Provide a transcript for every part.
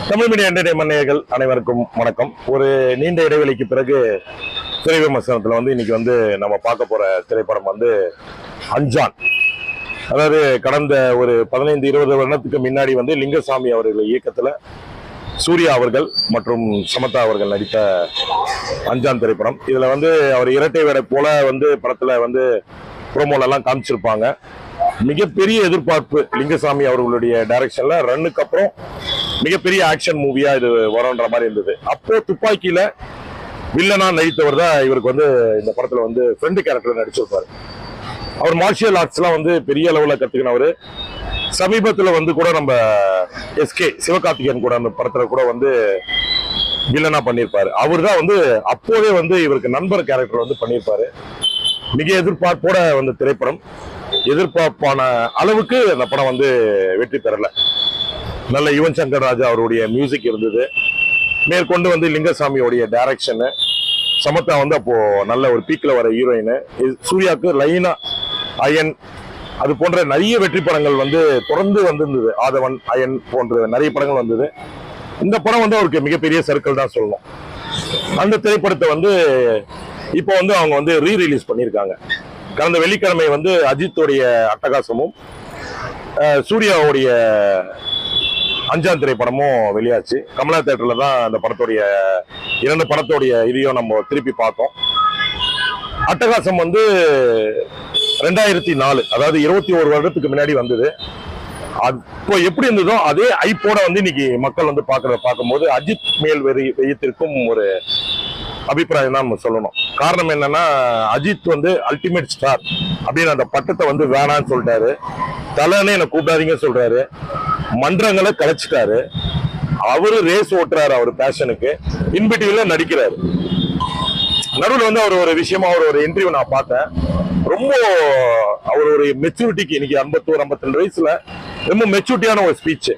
Tamil media entertainment நேயர்கள் அனைவருக்கும் வணக்கம். ஒரு நீண்ட இடைவெளிக்கு பிறகு திரை விமர்சனத்தில் இன்னைக்கு நம்ம பார்க்க போற திரைப்படம் அஞ்சான். அதாவது கடந்த ஒரு 15-20 வருடத்துக்கு முன்னாடி லிங்கசாமி அவர்கள் இயக்கத்தில் சூர்யா அவர்கள் மற்றும் சமதா அவர்கள் நடித்த அஞ்சான் திரைப்படம். இதுல அவர் இரட்டை வேடை போல படத்துல ப்ரோமோலெல்லாம் காமிச்சிருப்பாங்க. மிகப்பெரிய எதிர்பார்ப்பு லிங்கசாமி அவர்களுடைய டைரக்ஷன்ல ரன்னுக்கு அப்புறம் மிகப்பெரிய ஆக்ஷன் மூவியா இது வரும்ன்ற மாதிரி இருந்தது. அப்போ துப்பாக்கியில வில்லனா நடித்தவர் தான் இவருக்கு இந்த படத்துல ஃப்ரெண்டு கேரக்டர் நடிச்சிருப்பாரு. அவர் மார்ஷியல் ஆர்ட்ஸ் எல்லாம் பெரிய அளவுல கத்துக்கினவர். சமீபத்துல கூட நம்ம எஸ்கே சிவகார்த்திகேயன் கூட அந்த படத்துல கூட வில்லனா பண்ணியிருப்பாரு. அவர் தான் அப்போதே இவருக்கு நண்பர் கேரக்டர் பண்ணியிருப்பாரு. மிக எதிர்பார்ப்போட திரைப்படம். எதிர்பார்ப்பான அளவுக்கு அந்த படம் வெற்றி பெறல. நல்ல யுவன் சங்கர் ராஜா அவருடைய மியூசிக் இருந்தது. மேற்கொண்டு லிங்கசாமியோடைய டைரக்ஷன். சமத்தா அப்போ நல்ல ஒரு பீக்ல வர ஹீரோயின். சூர்யாவுக்கு லைனா அயன் அது போன்ற நிறைய வெற்றி படங்கள் தொடர்ந்து வந்திருந்தது. ஆதவன், அயன் போன்ற நிறைய படங்கள் வந்தது. இந்த படம் அவருக்கு மிகப்பெரிய சர்க்கிள் தான் சொல்லணும். அந்த திரைப்படத்தை இப்போ அவங்க ரீ ரிலீஸ் பண்ணியிருக்காங்க. கடந்த வெள்ளிக்கிழமை அஜித்துடைய அட்டகாசமும் சூர்யாவுடைய அஞ்சான் திரைப்படமும் வெளியாச்சு. கமலா தியேட்டர்ல தான் அந்த படத்துடைய இரண்டு படத்துடைய இதையும் நம்ம திருப்பி பார்த்தோம். அட்டகாசம் 2004, அதாவது 21 வருடத்துக்கு முன்னாடி வந்தது. அப்போ எப்படி இருந்ததோ அதே ஐப்போட இன்னைக்கு மக்கள் பார்க்கும்போது அஜித் மேல் வெய்யத்திற்கும் ஒரு அபிப்பிராயம் தான் நம்ம சொல்லணும். காரணம் என்னன்னா, அஜித் அல்டிமேட் ஸ்டார் அப்படின்னு அந்த பட்டத்தை வேணான்னு சொல்லிட்டாரு. தலைன்னு என்ன கூப்பிடாதீங்க சொல்றாரு. மன்றங்களை கலைச்சிட்டாரு. அவரு ரேஸ் ஓட்டுறாரு அவர் பேஷனுக்கு. இன்பிட்டிவ்ல நடிக்கிறாரு. நடுவில் அவர் ஒரு விஷயமா ஒரு இன்டர்வியூ நான் பார்த்தேன். ரொம்ப அவர் ஒரு மெச்சூரிட்டிக்கு இன்னைக்கு 51-52 வயசுல ரொம்ப மெச்சூரிட்டியான ஒரு ஸ்பீச்.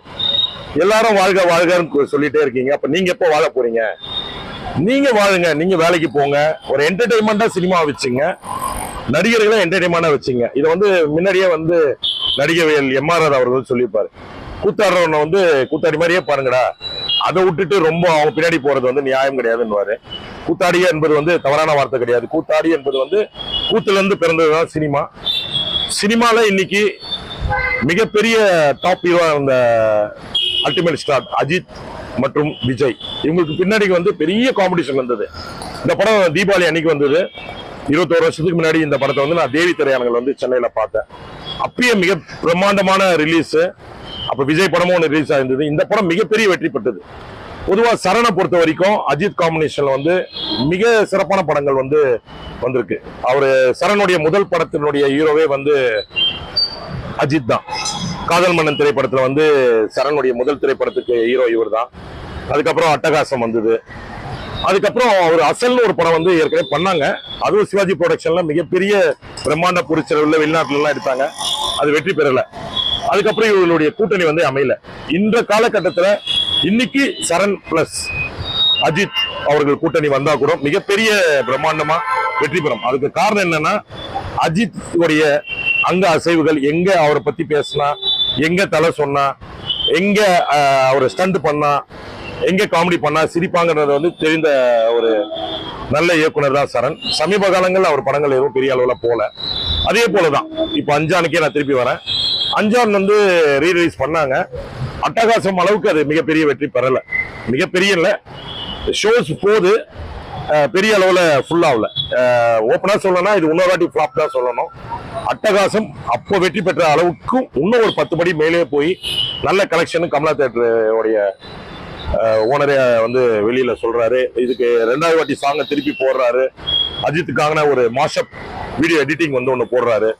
எல்லாரும் வாழ்க வாழ்கன்னு சொல்லிட்டே இருக்கீங்க. அப்ப நீங்க எப்போ வாழ போறீங்க? நீங்க வாழுங்க, நீங்க வேலைக்கு போங்க, ஒரு என்டர்டைன்மெண்டா சினிமா வச்சுங்க, நடிகர்களை என்டர்டைன்மெண்டா வச்சுங்க. இதை முன்னாடியே நடிகவியல் எம்.ஆர். அவர்கள் சொல்லியிருப்பாரு. கூத்தாடுறவனை கூத்தாடி மாதிரியே பாருங்கடா, அதை விட்டுட்டு ரொம்ப அவங்க பின்னாடி போறது நியாயம் கிடையாதுன்னு. கூத்தாடிய என்பது தவறான வார்த்தை கிடையாது. கூத்தாடி என்பது கூத்துல இருந்து பிறந்ததுதான் சினிமா. சினிமால இன்னைக்கு மிகப்பெரிய டாப் ஹீரோ அந்த அல்டிமேட் ஸ்டார் அஜித் மற்றும் விஜய். இவங்களுக்கு பின்னாடி பெரிய காம்படிஷன் வந்தது. இந்த படம் தீபாவளி அன்னைக்கு வந்தது. 21 வருஷத்துக்கு முன்னாடி இந்த படத்தை நான் தேவி திரையரங்கில் சென்னையில பார்த்தேன். அப்பயே மிக பிரம்மாண்டமான ரிலீஸ். அப்ப விஜய் படமும் ஒன்று ரிலீஸ் ஆயிருந்தது. இந்த படம் மிகப்பெரிய வெற்றி பெற்றது. பொதுவா சரணை பொறுத்த வரைக்கும் அஜித் காம்பினேஷன்ல மிக சிறப்பான படங்கள் வந்திருக்கு. அவரு சரணுடைய முதல் படத்தினுடைய ஹீரோவே அஜித் தான். காதல் மன்னன் திரைப்படத்துல சரணுடைய முதல் திரைப்படத்துக்கு ஹீரோ இவர் தான். அதுக்கப்புறம் அட்டகாசம் வந்தது. அதுக்கப்புறம் ஒரு அசல்னு ஒரு படம் ஏற்கனவே பண்ணாங்க. அதுவும் சிவாஜி ப்ரொடக்ஷன்ல மிகப்பெரிய பிரம்மாண்ட பொருட்செலவுல வெளிநாட்டுல எல்லாம் எடுத்தாங்க. அது வெற்றி பெறல. அதுக்கப்புறம் இவர்களுடைய கூட்டணி அமையல. இந்த காலகட்டத்துல இன்னைக்கு சரண் பிளஸ் அஜித் அவர்கள் கூட்டணி வந்தா கூட மிகப்பெரிய பிரம்மாண்டமா வெற்றி பெறும். அதுக்கு காரணம் என்னன்னா, அஜித் உடைய அங்க அசைவுகள், எங்க அவரை பத்தி பேசினா, எங்க தலை சொன்னா, எங்க அவர் ஸ்டண்ட் பண்ணா, எங்க காமெடி பண்ணா சிரிப்பாங்கிறது தெரிந்த ஒரு நல்ல இயக்குனர் தான் சரண். சமீப காலங்கள் அவர் படங்கள் எதுவும் பெரிய அளவுல போல. அதே போலதான் இப்ப அஞ்சானுக்கே நான் திருப்பி வரேன். அஞ்சான் ரீ ரிலீஸ் பண்ணாங்க. அட்டகாசம் அளவுக்கு அது மிகப்பெரிய வெற்றி பெறல. மிகப்பெரிய இல்ல, ஷோஸ் போது பெரிய அளவுல ஃபுல் ஆகல. ஓப்பனா சொல்லணும்னா இது இன்னொரு வாட்டி ஃபிளாப் தான் சொல்லணும். அட்டகாசம் அப்போ வெற்றி பெற்ற அளவுக்கு இன்னும் ஒரு 10 படி மேலே போய் நல்ல கலெக்ஷன் கமலா தியேட்டருடைய ஓனரே வெளியில சொல்றாரு. இதுக்கு 2வது வாட்டி சாங்கை திருப்பி போடுறாரு. அஜித்துக்கான ஒரு மாஷப் வீடியோ எடிட்டிங் ஒன்று போடுறாரு.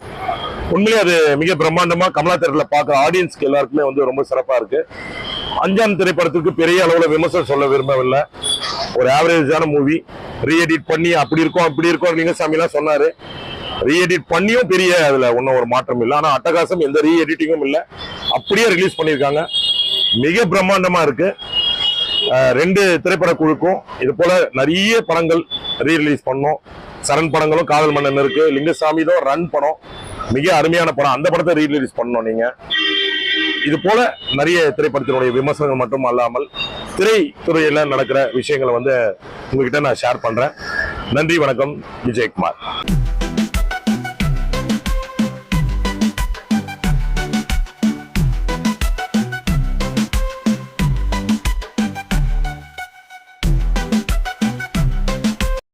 உண்மையிலே அது மிக பிரம்மாண்டமா கமலா தியேட்டர்ல பார்க்குற ஆடியன்ஸ்க்கு எல்லாருக்குமே ரொம்ப சிறப்பா இருக்கு. அஞ்சான் திரைப்படத்துக்கு பெரிய அளவுல விமர்சனம் சொல்ல விரும்பவில்லை. ஒரு ஆவரேஜான மூவி. ரீஎடிட் பண்ணி அப்படி இருக்கும் இப்படி இருக்கும் லிங்கசாமி எல்லாம் சொன்னாரு. ரீஎடிட் பண்ணியும் பெரிய அதுல ஒன்னும் ஒரு மாற்றம் இல்லை. ஆனா அட்டகாசம் எந்த ரீஎடிட்டிங்கும் இல்லை, அப்படியே ரிலீஸ் பண்ணியிருக்காங்க. மிக பிரம்மாண்டமா இருக்கு. 2 திரைப்பட குழுக்கும் இது போல நிறைய படங்கள் ரீ ரிலீஸ் பண்ணோம். சரண் படங்களும் காதல் மன்னன் இருக்கு. லிங்கசாமி தான் ரன் படம், மிக அருமையான படம். அந்த படத்தை ரீ ரிலீஸ் பண்ணோம். நீங்க இது போல நிறைய திரைப்படத்தினுடைய விமர்சனங்கள் மட்டும் அல்லாமல் திரைத்துறையில நடக்கிற விஷயங்களை வந்து உங்ககிட்ட நான் ஷேர் பண்றேன். நன்றி, வணக்கம். விஜயகுமார்.